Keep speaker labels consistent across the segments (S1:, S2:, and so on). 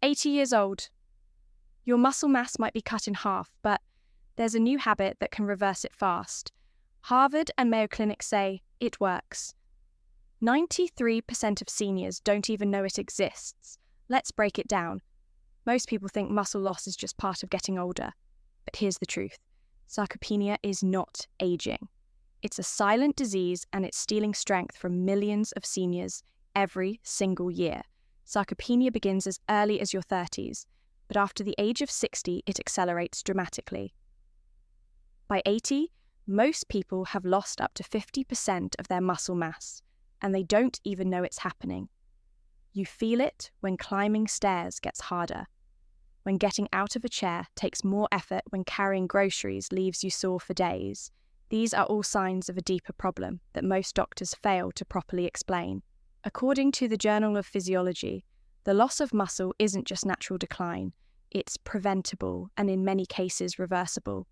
S1: 80 years old. Your muscle mass might be cut in half, but there's a new habit that can reverse it fast. Harvard and Mayo Clinic say it works. 93% of seniors don't even know it exists. Let's break it down. Most people think muscle loss is just part of getting older. But here's the truth. Sarcopenia is not aging. It's a silent disease and it's stealing strength from millions of seniors every single year. Sarcopenia begins as early as your 30s, but after the age of 60, it accelerates dramatically. By 80, most people have lost up to 50% of their muscle mass, and they don't even know it's happening. You feel it when climbing stairs gets harder, when getting out of a chair takes more effort, when carrying groceries leaves you sore for days. These are all signs of a deeper problem that most doctors fail to properly explain. According to the Journal of Physiology, the loss of muscle isn't just natural decline, it's preventable and in many cases reversible.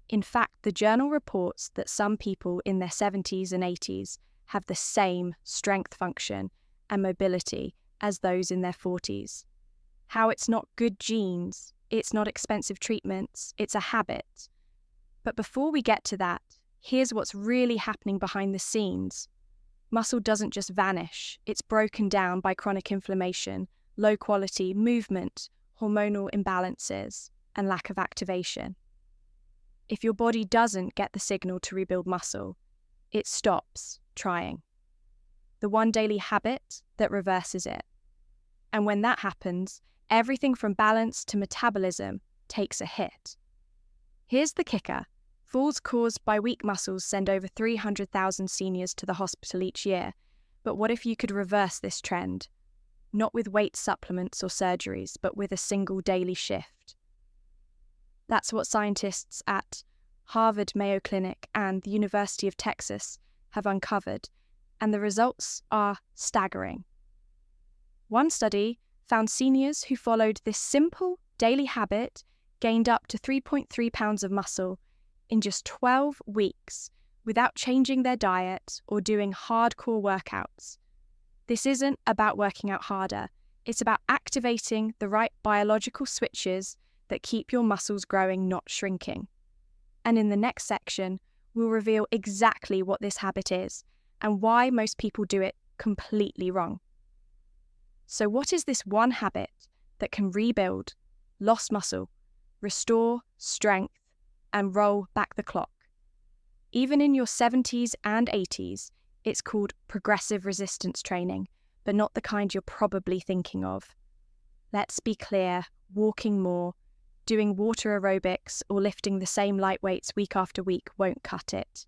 S1: In fact, the journal reports that some people in their 70s and 80s have the same strength function and mobility as those in their 40s. How it's not good genes, it's not expensive treatments, it's a habit. But before we get to that, here's what's really happening behind the scenes. Muscle doesn't just vanish, it's broken down by chronic inflammation, low quality movement, hormonal imbalances, and lack of activation. If your body doesn't get the signal to rebuild muscle, it stops trying. The one daily habit that reverses it. And when that happens, everything from balance to metabolism takes a hit. Here's the kicker. Falls caused by weak muscles send over 300,000 seniors to the hospital each year. But what if you could reverse this trend? Not with weight supplements or surgeries, but with a single daily shift. That's what scientists at Harvard, Mayo Clinic, and the University of Texas have uncovered, and the results are staggering. One study found seniors who followed this simple daily habit gained up to 3.3 pounds of muscle in just 12 weeks without changing their diet or doing hardcore workouts. This isn't about working out harder, it's about activating the right biological switches that keep your muscles growing, not shrinking. And in the next section, we'll reveal exactly what this habit is and why most people do it completely wrong. So what is this one habit that can rebuild lost muscle, restore strength, and roll back the clock? Even in your 70s and 80s, it's called progressive resistance training, but not the kind you're probably thinking of. Let's be clear, walking more, doing water aerobics, or lifting the same light weights week after week won't cut it.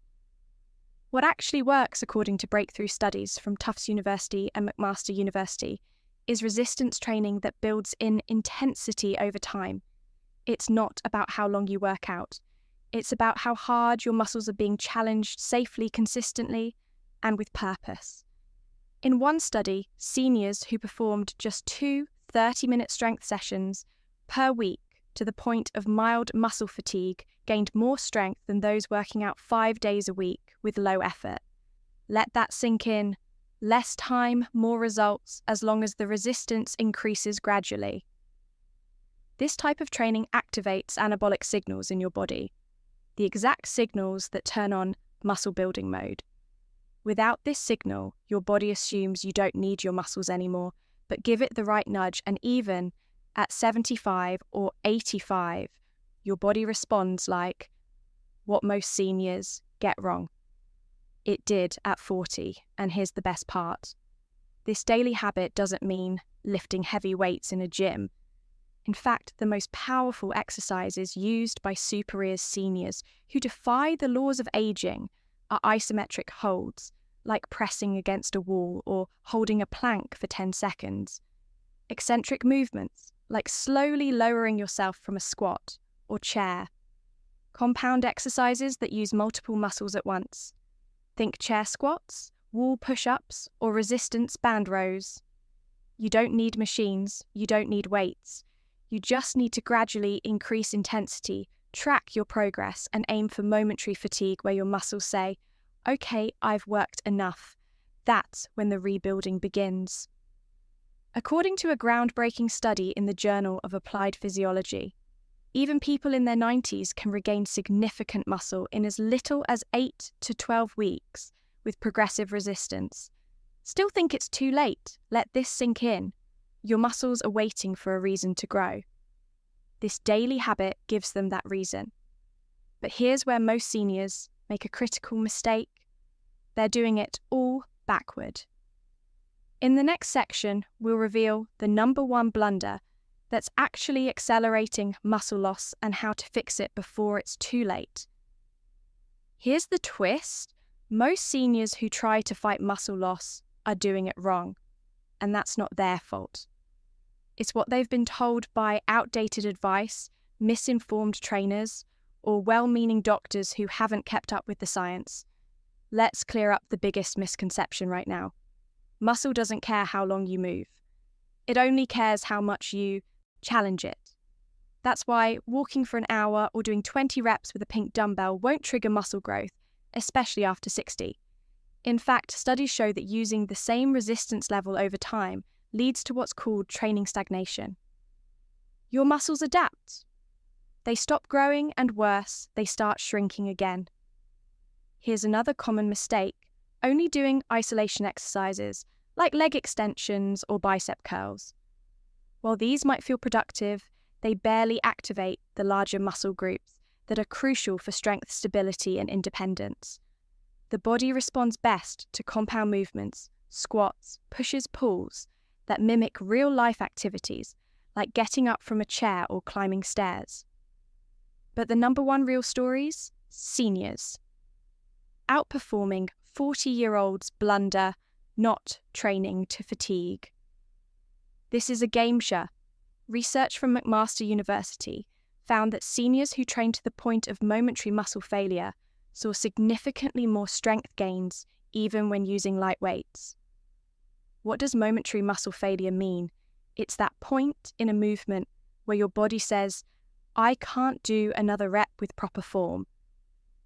S1: What actually works, according to breakthrough studies from Tufts University and McMaster University, is resistance training that builds in intensity over time. It's not about how long you work out. It's about how hard your muscles are being challenged safely, consistently, and with purpose. In one study, seniors who performed just 2 30-minute strength sessions per week to the point of mild muscle fatigue gained more strength than those working out 5 days a week with low effort. Let that sink in. Less time, more results, as long as the resistance increases gradually. This type of training activates anabolic signals in your body, the exact signals that turn on muscle building mode. Without this signal, your body assumes you don't need your muscles anymore, but give it the right nudge, and even at 75 or 85, your body responds like what most seniors get wrong. It did at 40, and here's the best part. This daily habit doesn't mean lifting heavy weights in a gym. In fact, the most powerful exercises used by super-ears seniors who defy the laws of aging are isometric holds, like pressing against a wall or holding a plank for 10 seconds. Eccentric movements, like slowly lowering yourself from a squat or chair. Compound exercises that use multiple muscles at once. Think chair squats, wall push-ups, or resistance band rows. You don't need machines, you don't need weights. You just need to gradually increase intensity, track your progress, and aim for momentary fatigue where your muscles say, okay, I've worked enough. That's when the rebuilding begins. According to a groundbreaking study in the Journal of Applied Physiology, even people in their 90s can regain significant muscle in as little as 8 to 12 weeks with progressive resistance. Still think it's too late? Let this sink in. Your muscles are waiting for a reason to grow. This daily habit gives them that reason. But here's where most seniors make a critical mistake. They're doing it all backward. In the next section, we'll reveal the number one blunder that's actually accelerating muscle loss and how to fix it before it's too late. Here's the twist. Most seniors who try to fight muscle loss are doing it wrong, and that's not their fault. It's what they've been told by outdated advice, misinformed trainers, or well-meaning doctors who haven't kept up with the science. Let's clear up the biggest misconception right now. Muscle doesn't care how long you move. It only cares how much you challenge it. That's why walking for an hour or doing 20 reps with a pink dumbbell won't trigger muscle growth, especially after 60. In fact, studies show that using the same resistance level over time leads to what's called training stagnation. Your muscles adapt. They stop growing, and worse, they start shrinking again. Here's another common mistake: only doing isolation exercises like leg extensions or bicep curls. While these might feel productive, they barely activate the larger muscle groups that are crucial for strength, stability, and independence. The body responds best to compound movements, squats, pushes, pulls, that mimic real-life activities like getting up from a chair or climbing stairs. But the number one real stories? Seniors. Outperforming 40-year-olds blunder, not training to fatigue. This is a game show. Research from McMaster University found that seniors who trained to the point of momentary muscle failure saw significantly more strength gains even when using light weights. What does momentary muscle failure mean? It's that point in a movement where your body says, I can't do another rep with proper form.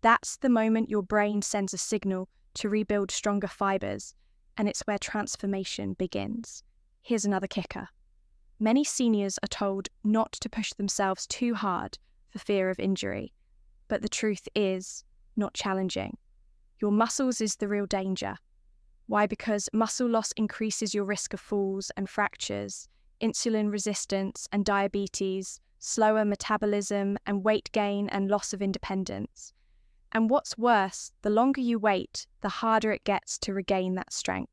S1: That's the moment your brain sends a signal to rebuild stronger fibers, and it's where transformation begins. Here's another kicker. Many seniors are told not to push themselves too hard for fear of injury, but the truth is not challenging. Your muscles is the real danger. Why? Because muscle loss increases your risk of falls and fractures, insulin resistance and diabetes, slower metabolism and weight gain and loss of independence. And what's worse, the longer you wait, the harder it gets to regain that strength.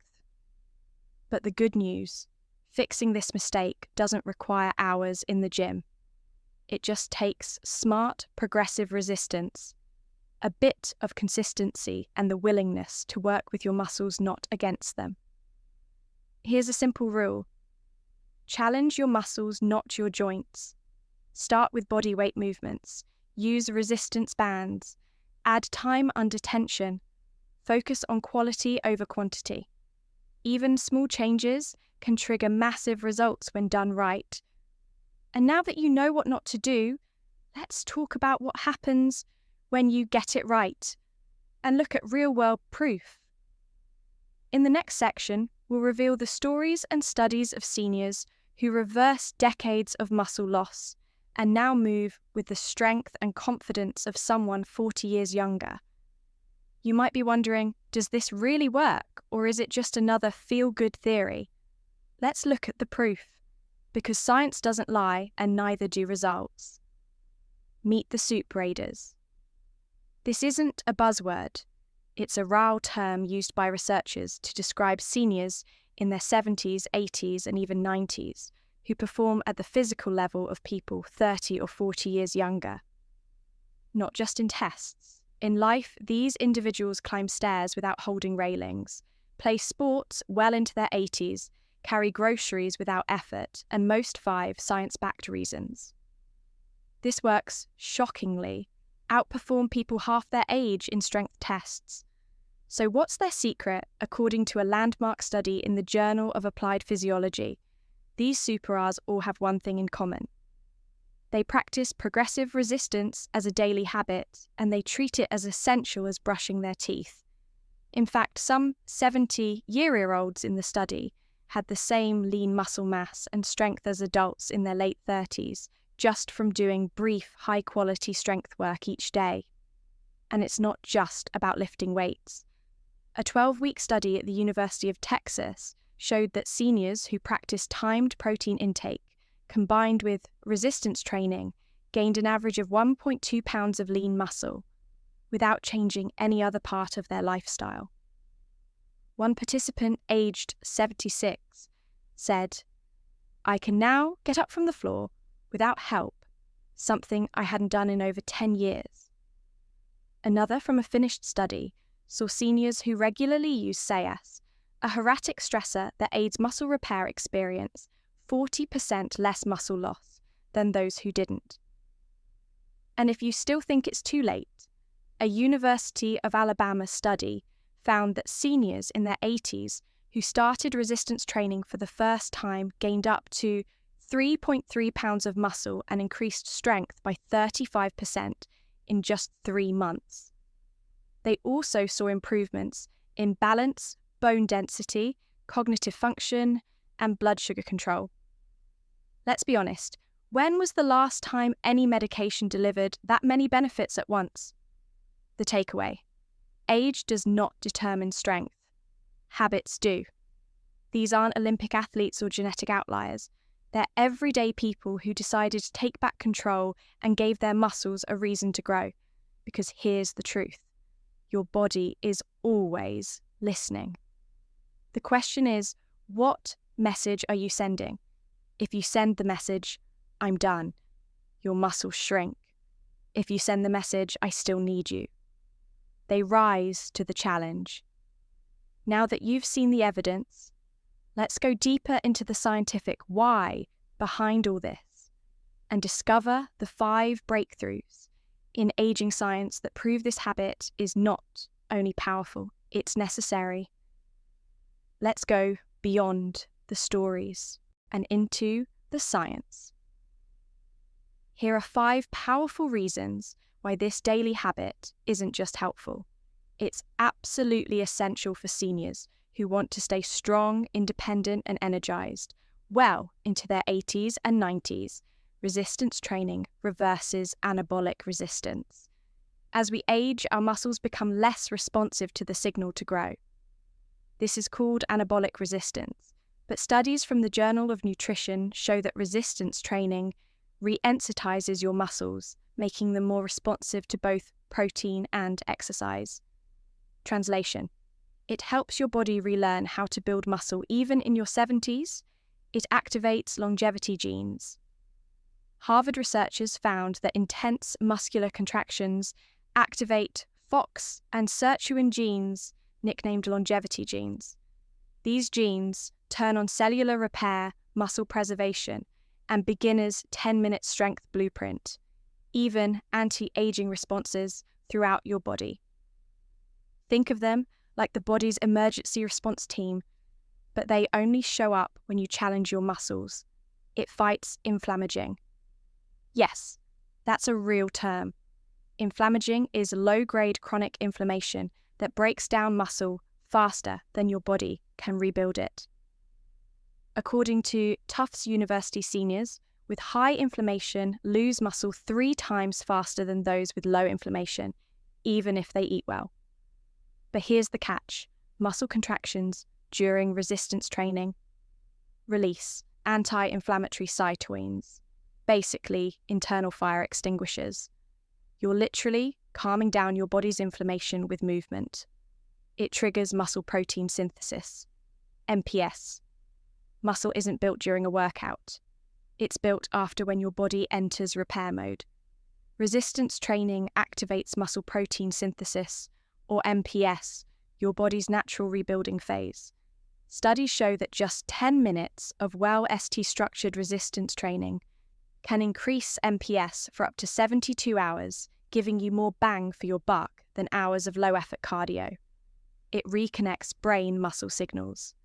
S1: But the good news, fixing this mistake doesn't require hours in the gym. It just takes smart, progressive resistance, a bit of consistency, and the willingness to work with your muscles, not against them. Here's a simple rule. Challenge your muscles, not your joints. Start with body weight movements. Use resistance bands. Add time under tension. Focus on quality over quantity. Even small changes can trigger massive results when done right. And now that you know what not to do, let's talk about what happens when you get it right and look at real-world proof. In the next section, we'll reveal the stories and studies of seniors who reverse decades of muscle loss and now move with the strength and confidence of someone 40 years younger. You might be wondering, does this really work, or is it just another feel-good theory? Let's look at the proof, because science doesn't lie and neither do results. Meet the soup raiders. This isn't a buzzword. It's a raw term used by researchers to describe seniors in their 70s, 80s, and even 90s who perform at the physical level of people 30 or 40 years younger. Not just in tests. In life, these individuals climb stairs without holding railings, play sports well into their 80s, carry groceries without effort, and most 5 science-backed reasons. This works shockingly, outperform people half their age in strength tests. So what's their secret, according to a landmark study in the Journal of Applied Physiology? These super-Rs all have one thing in common. They practice progressive resistance as a daily habit, and they treat it as essential as brushing their teeth. In fact, some 70-year-olds in the study had the same lean muscle mass and strength as adults in their late 30s, just from doing brief, high-quality strength work each day. And it's not just about lifting weights. A 12-week study at the University of Texas showed that seniors who practiced timed protein intake, combined with resistance training, gained an average of 1.2 pounds of lean muscle, without changing any other part of their lifestyle. One participant, aged 76, said, "I can now get up from the floor without help, something I hadn't done in over 10 years. Another, from a finished study, saw seniors who regularly use SAES, a hieratic stressor that aids muscle repair, experience 40% less muscle loss than those who didn't. And if you still think it's too late, a University of Alabama study found that seniors in their 80s who started resistance training for the first time gained up to 3.3 pounds of muscle and increased strength by 35% in just 3 months. They also saw improvements in balance, bone density, cognitive function, and blood sugar control. Let's be honest, when was the last time any medication delivered that many benefits at once? The takeaway: age does not determine strength. Habits do. These aren't Olympic athletes or genetic outliers. They're everyday people who decided to take back control and gave their muscles a reason to grow. Because here's the truth: your body is always listening. The question is, what message are you sending? If you send the message, "I'm done," your muscles shrink. If you send the message, "I still need you," they rise to the challenge. Now that you've seen the evidence, let's go deeper into the scientific why behind all this and discover the 5 breakthroughs in aging science that prove this habit is not only powerful, it's necessary. Let's go beyond the stories and into the science. Here are 5 powerful reasons why this daily habit isn't just helpful. It's absolutely essential for seniors who want to stay strong, independent, and energized well into their 80s and 90s. Resistance training reverses anabolic resistance. As we age, our muscles become less responsive to the signal to grow. This is called anabolic resistance, but studies from the Journal of Nutrition show that resistance training re-sensitizes your muscles, making them more responsive to both protein and exercise. Translation: it helps your body relearn how to build muscle even in your 70s. It activates longevity genes. Harvard researchers found that intense muscular contractions activate FOX and sirtuin genes, nicknamed longevity genes. These genes turn on cellular repair, muscle preservation, and beginners' 10-minute strength blueprint, even anti-aging responses throughout your body. Think of them like the body's emergency response team, but they only show up when you challenge your muscles. It fights inflammaging. Yes, that's a real term. Inflammaging is low-grade chronic inflammation that breaks down muscle faster than your body can rebuild it. According to Tufts University, seniors with high inflammation lose muscle 3 times faster than those with low inflammation, even if they eat well. But here's the catch: muscle contractions during resistance training release anti-inflammatory cytokines, basically internal fire extinguishers. You're literally calming down your body's inflammation with movement. It triggers muscle protein synthesis, MPS. Muscle isn't built during a workout. It's built after, when your body enters repair mode. Resistance training activates muscle protein synthesis, or MPS, your body's natural rebuilding phase. Studies show that just 10 minutes of well-ST-structured resistance training can increase MPS for up to 72 hours, giving you more bang for your buck than hours of low-effort cardio. It reconnects brain-muscle signals.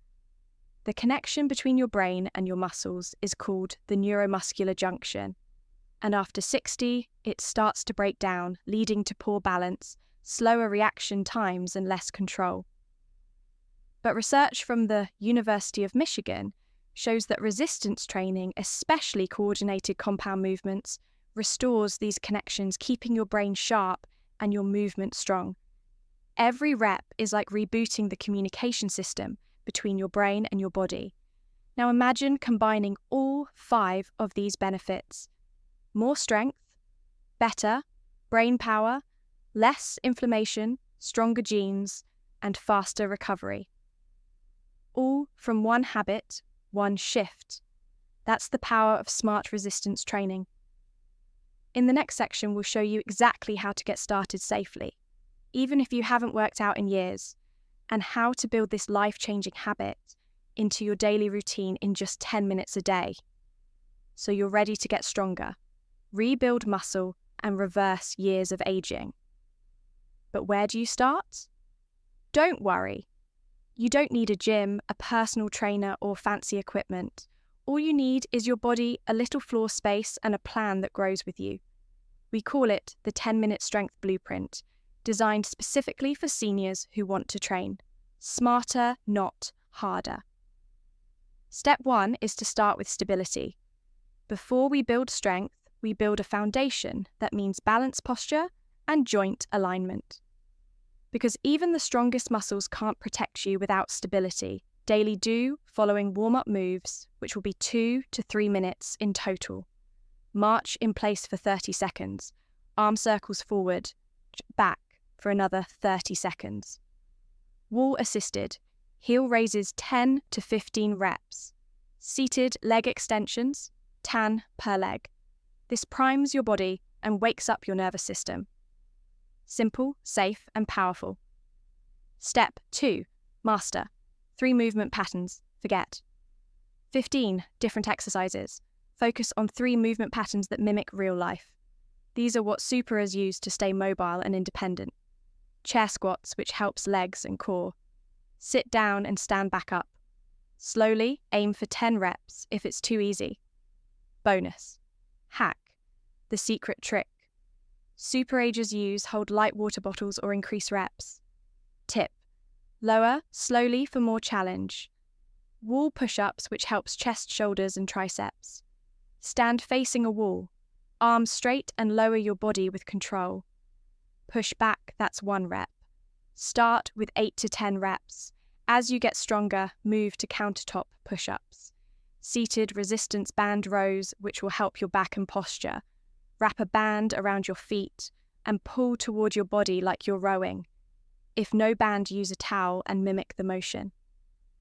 S1: The connection between your brain and your muscles is called the neuromuscular junction, and after 60, it starts to break down, leading to poor balance, slower reaction times, and less control. But research from the University of Michigan shows that resistance training, especially coordinated compound movements, restores these connections, keeping your brain sharp and your movement strong. Every rep is like rebooting the communication system between your brain and your body. Now imagine combining all 5 of these benefits: more strength, better, brain power, less inflammation, stronger genes, and faster recovery. All from one habit, one shift. That's the power of smart resistance training. In the next section, we'll show you exactly how to get started safely, even if you haven't worked out in years, and how to build this life-changing habit into your daily routine in just 10 minutes a day. So you're ready to get stronger, rebuild muscle, and reverse years of aging. But where do you start? Don't worry. You don't need a gym, a personal trainer, or fancy equipment. All you need is your body, a little floor space, and a plan that grows with you. We call it the 10-Minute Strength Blueprint, designed specifically for seniors who want to train. Smarter, not harder. Step 1 is to start with stability. Before we build strength, we build a foundation that means balance posture and joint alignment. Because even the strongest muscles can't protect you without stability, daily do following warm-up moves, which will be 2 to 3 minutes in total. March in place for 30 seconds. Arm circles forward, back for another 30 seconds. Wall assisted. Heel raises 10 to 15 reps. Seated leg extensions, 10 per leg. This primes your body and wakes up your nervous system. Simple, safe, and powerful. Step 2. Master. 3 movement patterns. Forget. 15 different exercises. Focus on 3 movement patterns that mimic real life. These are what superers use to stay mobile and independent. Chair squats, which helps legs and core. Sit down and stand back up. Slowly aim for 10 reps if it's too easy. Bonus. Hack. The secret trick. Superagers use hold light water bottles or increase reps. Tip. Lower slowly for more challenge. Wall push-ups, which helps chest, shoulders, and triceps. Stand facing a wall. Arms straight and lower your body with control. Push back, that's 1 rep. Start with 8 to 10 reps. As you get stronger, move to countertop push-ups. Seated resistance band rows, which will help your back and posture. Wrap a band around your feet and pull toward your body like you're rowing. If no band, use a towel and mimic the motion.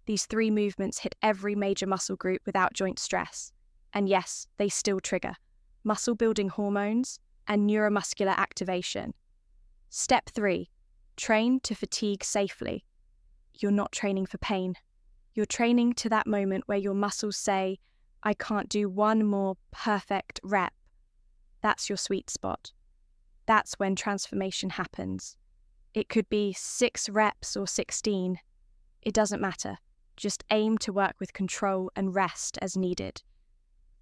S1: These 3 movements hit every major muscle group without joint stress. And yes, they still trigger muscle-building hormones and neuromuscular activation. Step 3. Train to fatigue safely. You're not training for pain. You're training to that moment where your muscles say, I can't do 1 more perfect rep. That's your sweet spot. That's when transformation happens. It could be 6 reps or 16. It doesn't matter. Just aim to work with control and rest as needed.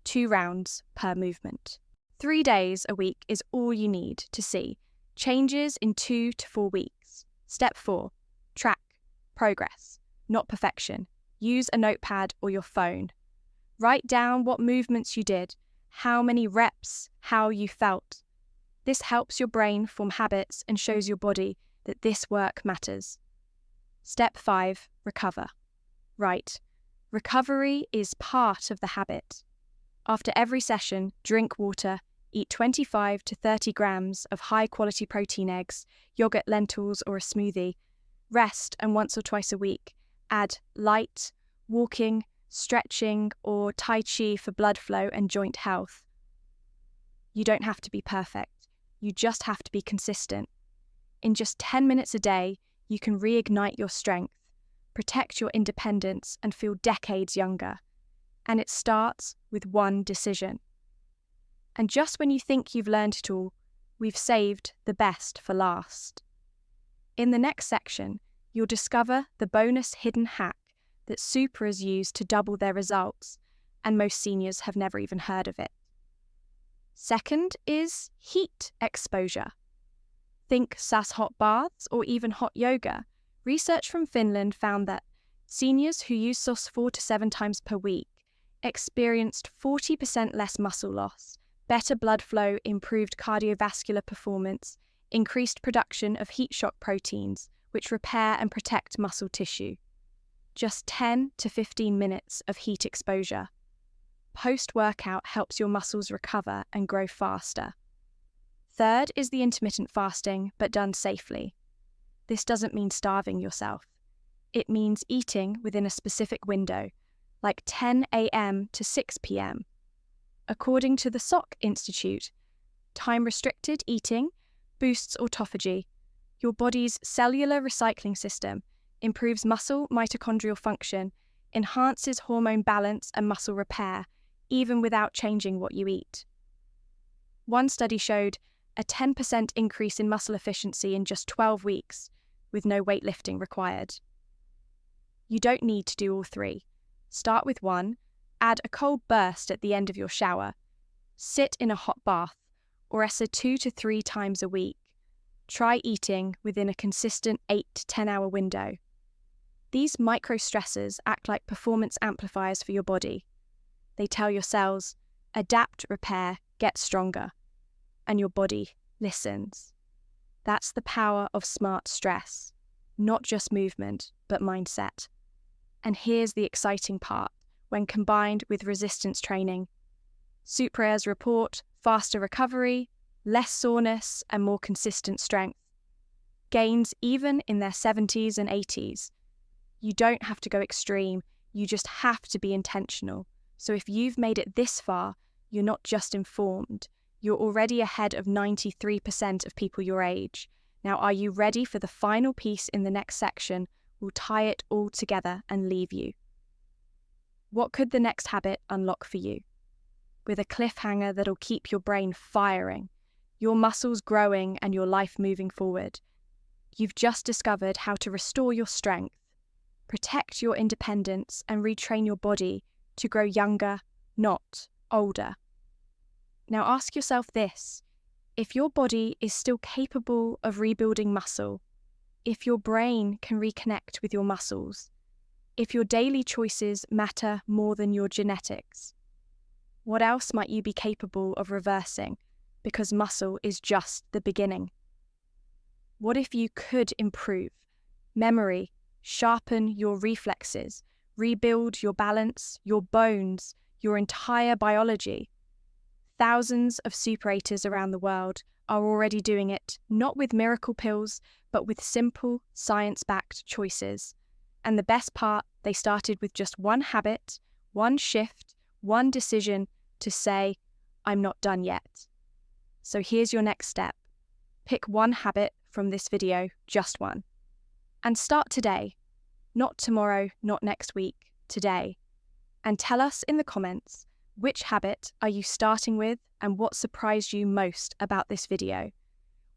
S1: 2 rounds per movement. 3 days a week is all you need to see changes in 2 to 4 weeks. Step 4. Track progress, not perfection. Use a notepad or your phone. Write down what movements you did, how many reps, how you felt. This helps your brain form habits and shows your body that this work matters. Step 5. Recover. Right. Recovery is part of the habit. After every session, drink water, eat 25 to 30 grams of high-quality protein eggs, yogurt, lentils, or a smoothie. Rest, and once or twice a week, add light, walking, stretching, or Tai Chi for blood flow and joint health. You don't have to be perfect. You just have to be consistent. In just 10 minutes a day, you can reignite your strength, protect your independence, and feel decades younger. And it starts with 1 decision. And just when you think you've learned it all, we've saved the best for last. In the next section, you'll discover the bonus hidden hack that superers use to double their results, and most seniors have never even heard of it. Second is heat exposure. Think SAS hot baths or even hot yoga. Research from Finland found that Seniors who use sauce 4 to 7 times per week experienced 40% less muscle loss, better blood flow, improved cardiovascular performance, increased production of heat shock proteins, which repair and protect muscle tissue. Just 10 to 15 minutes of heat exposure. Post-workout helps your muscles recover and grow faster. Third is the intermittent fasting, but done safely. This doesn't mean starving yourself. It means eating within a specific window, like 10 a.m. to 6 p.m. According to the Salk Institute, time-restricted eating boosts autophagy, your body's cellular recycling system, improves muscle mitochondrial function, enhances hormone balance and muscle repair, even without changing what you eat. One study showed a 10% increase in muscle efficiency in just 12 weeks, with no weightlifting required. You don't need to do all three. Start with one, add a cold burst at the end of your shower, sit in a hot bath, or ESA 2 to 3 times a week. Try eating within a consistent 8 to 10 hour window. These micro-stressors act like performance amplifiers for your body. They tell your cells, adapt, repair, get stronger. And your body listens. That's the power of smart stress. Not just movement, but mindset. And here's the exciting part, when combined with resistance training. Supra's report faster recovery, less soreness, and more consistent strength. Gains even in their 70s and 80s. You don't have to go extreme, you just have to be intentional. So if you've made it this far, you're not just informed, you're already ahead of 93% of people your age. Now, are you ready for the final piece in the next section? We'll tie it all together and leave you. What could the next habit unlock for you? With a cliffhanger that'll keep your brain firing, your muscles growing and your life moving forward. You've just discovered how to restore your strength, protect your independence, and retrain your body to grow younger, not older. Now ask yourself this: if your body is still capable of rebuilding muscle, if your brain can reconnect with your muscles, if your daily choices matter more than your genetics, what else might you be capable of reversing? Because muscle is just the beginning. What if you could improve memory, sharpen your reflexes, rebuild your balance, your bones, your entire biology? Thousands of superators around the world are already doing it, not with miracle pills, but with simple, science-backed choices. And the best part, they started with just one habit, one shift, one decision to say, I'm not done yet. So here's your next step. Pick one habit from this video, just one. And start today. Not tomorrow, not next week, today. And tell us in the comments, which habit are you starting with and what surprised you most about this video?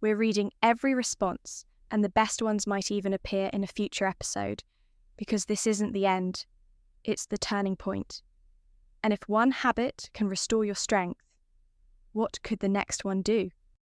S1: We're reading every response, and the best ones might even appear in a future episode, because this isn't the end, it's the turning point. And if one habit can restore your strength, what could the next one do?